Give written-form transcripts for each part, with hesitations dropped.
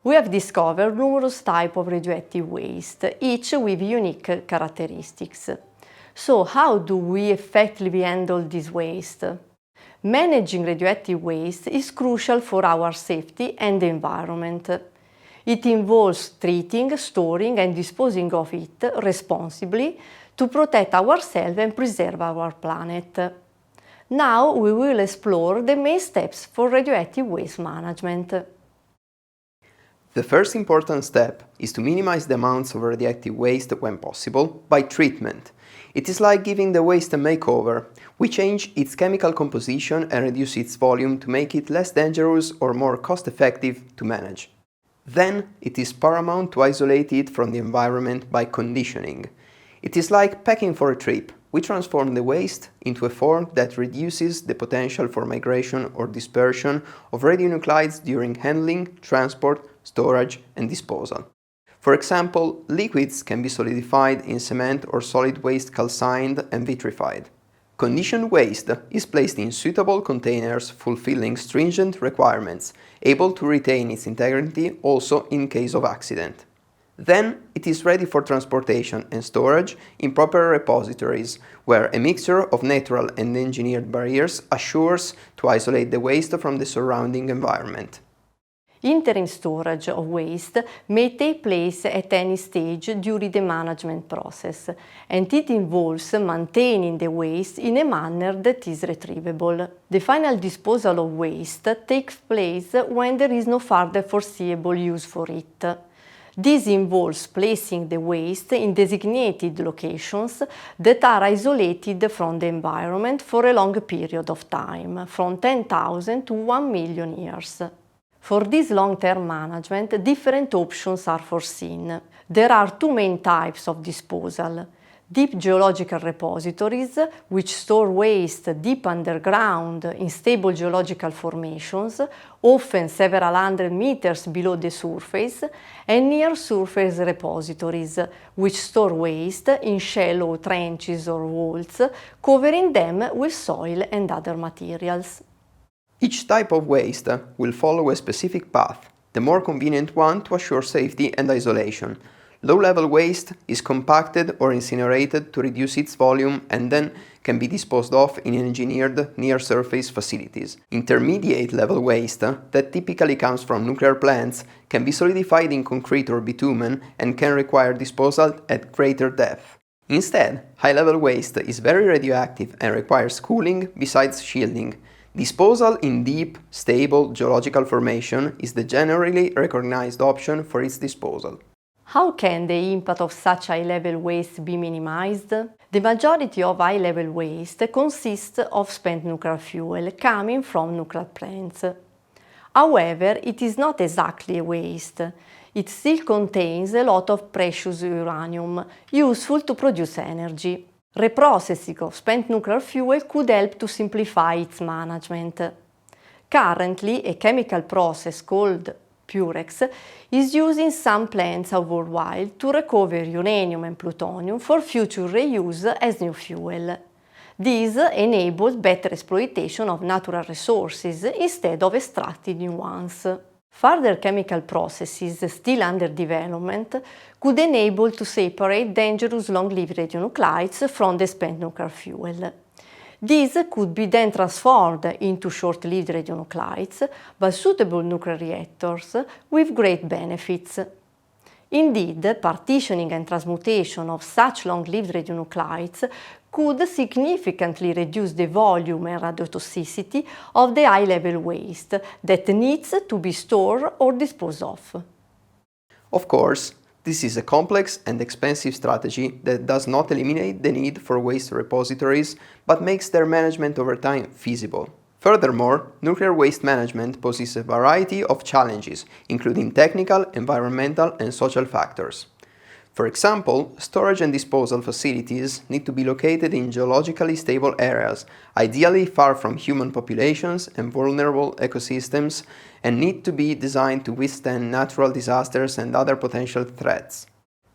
We have discovered numerous types of radioactive waste, each with unique characteristics. So how do we effectively handle this waste? Managing radioactive waste is crucial for our safety and the environment. It involves treating, storing and disposing of it responsibly to protect ourselves and preserve our planet. Now we will explore the main steps for radioactive waste management. The first important step is to minimize the amounts of radioactive waste when possible by treatment. It is like giving the waste a makeover. We change its chemical composition and reduce its volume to make it less dangerous or more cost-effective to manage. Then it is paramount to isolate it from the environment by conditioning. It is like packing for a trip. We transform the waste into a form that reduces the potential for migration or dispersion of radionuclides during handling, transport, storage and disposal. For example, liquids can be solidified in cement or solid waste calcined and vitrified. Conditioned waste is placed in suitable containers fulfilling stringent requirements, able to retain its integrity also in case of accident. Then it is ready for transportation and storage in proper repositories, where a mixture of natural and engineered barriers assures to isolate the waste from the surrounding environment. Interim storage of waste may take place at any stage during the management process, and it involves maintaining the waste in a manner that is retrievable. The final disposal of waste takes place when there is no further foreseeable use for it. This involves placing the waste in designated locations that are isolated from the environment for a long period of time, from 10,000 to 1 million years. For this long-term management, different options are foreseen. There are two main types of disposal: deep geological repositories, which store waste deep underground in stable geological formations, often several hundred meters below the surface, and near-surface repositories, which store waste in shallow trenches or vaults, covering them with soil and other materials. Each type of waste will follow a specific path, the more convenient one to assure safety and isolation. Low-level waste is compacted or incinerated to reduce its volume and then can be disposed of in engineered near-surface facilities. Intermediate-level waste, that typically comes from nuclear plants, can be solidified in concrete or bitumen and can require disposal at greater depth. Instead, high-level waste is very radioactive and requires cooling besides shielding. Disposal in deep, stable geological formation is the generally recognized option for its disposal. How can the impact of such high-level waste be minimized? The majority of high-level waste consists of spent nuclear fuel coming from nuclear plants. However, it is not exactly a waste. It still contains a lot of precious uranium, useful to produce energy. Reprocessing of spent nuclear fuel could help to simplify its management. Currently, a chemical process called Purex is used in some plants worldwide to recover uranium and plutonium for future reuse as new fuel. This enables better exploitation of natural resources instead of extracting new ones. Further chemical processes still under development could enable to separate dangerous long-lived radionuclides from the spent nuclear fuel. These could be then transformed into short-lived radionuclides by suitable nuclear reactors with great benefits. Indeed, partitioning and transmutation of such long-lived radionuclides could significantly reduce the volume and radiotoxicity of the high-level waste that needs to be stored or disposed of. Of course, this is a complex and expensive strategy that does not eliminate the need for waste repositories, but makes their management over time feasible. Furthermore, nuclear waste management poses a variety of challenges, including technical, environmental, and social factors. For example, storage and disposal facilities need to be located in geologically stable areas, ideally far from human populations and vulnerable ecosystems, and need to be designed to withstand natural disasters and other potential threats.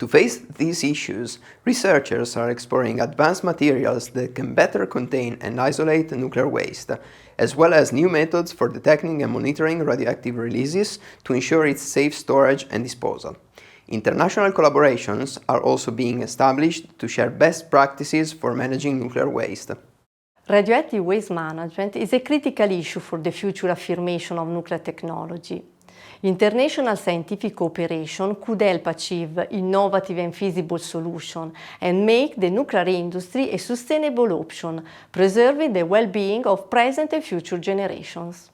To face these issues, researchers are exploring advanced materials that can better contain and isolate nuclear waste, as well as new methods for detecting and monitoring radioactive releases to ensure its safe storage and disposal. International collaborations are also being established to share best practices for managing nuclear waste. Radioactive waste management is a critical issue for the future affirmation of nuclear technology. International scientific cooperation could help achieve innovative and feasible solutions and make the nuclear industry a sustainable option, preserving the well-being of present and future generations.